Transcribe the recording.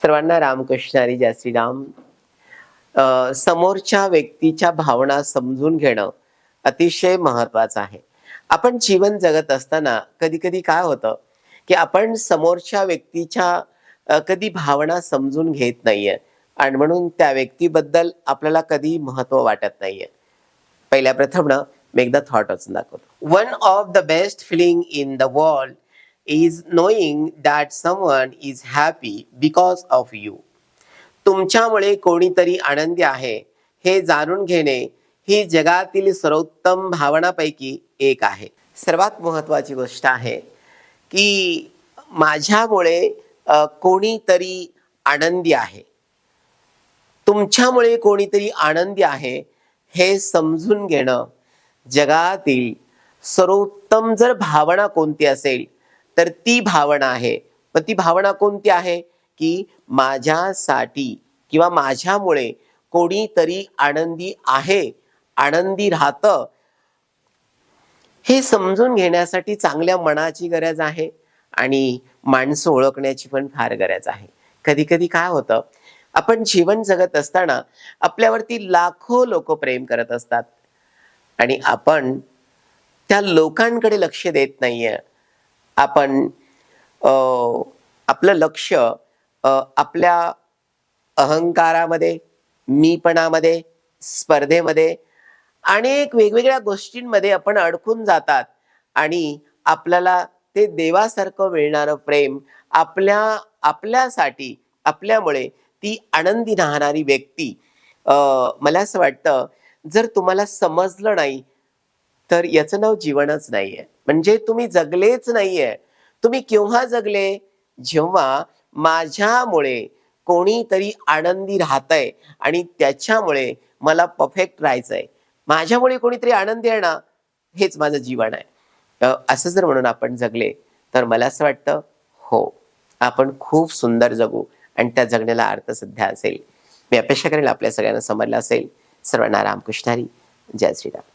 सर्वांना रामकृष्ण हरी, जय श्रीराम. समोरच्या व्यक्तीच्या भावना समजून घेणं अतिशय महत्वाचं आहे. आपण जीवन जगत असताना कधी कधी काय होतं की आपण समोरच्या व्यक्तीच्या कधी भावना समजून घेत नाहीये आणि म्हणून त्या व्यक्तीबद्दल आपल्याला कधी महत्व वाटत नाहीये. पहिल्या प्रथम ना मी एकदा थॉट वाचून दाखवतो. One of the best feeling in the world is knowing that someone is happy because of you. तुमच्यामुळे कोणीतरी आनंदी आहे हे जाणून घेणे ही जगातील सर्वोत्तम भावनापैकी एक आहे. सर्वात महत्वाची गोष्ट आहे की माझ्यामुळे कोणीतरी आनंदी आहे, तुमच्यामुळे कोणीतरी आनंदी आहे हे समजून घेणं जगातील सर्वोत्तम जर भावना कोणती असेल तर ती भावना आहे. पण ती भावना कोणती आहे की माझ्यासाठी किंवा माझ्यामुळे कोणीतरी आनंदी आहे, आनंदी राहतं, हे समजून घेण्यासाठी चांगल्या मनाची गरज आहे आणि माणसं ओळखण्याची पण फार गरज आहे. कधी कधी काय होतं, आपण जीवन जगत असताना आपल्यावरती लाखो लोक प्रेम करत असतात आणि आपण त्या लोकांकडे लक्ष देत नाहीये. आपण आपलं लक्ष आपल्या अहंकारामध्ये, मीपणामध्ये, स्पर्धेमध्ये, अनेक वेगवेगळ्या गोष्टींमध्ये आपण अडकून जातात आणि आपल्याला ते देवासारखं मिळणारं प्रेम आपल्यासाठी, आपल्यामुळे ती आनंदी राहणारी व्यक्ती, मला असं वाटतं जर तुम्हाला समजलं नाही तर याचं नाव जीवनच नाहीये. म्हणजे तुम्ही जगलेच नाहीये. तुम्ही केव्हा जगले? जेव्हा माझ्यामुळे कोणीतरी आनंदी राहतंय आणि त्याच्यामुळे मला परफेक्ट राहायचंय, माझ्यामुळे कोणीतरी आनंदी आहे ना, हेच माझं जीवन आहे, असं जर म्हणून आपण जगले तर मला असं वाटतं हो, आपण खूप सुंदर जगू आणि त्या जगण्याला अर्थ सध्या असेल. मी अपेक्षा करेल आपल्या सगळ्यांना समजलं असेल. सर्वांना रामकृष्ण हरी, जय श्रीराम.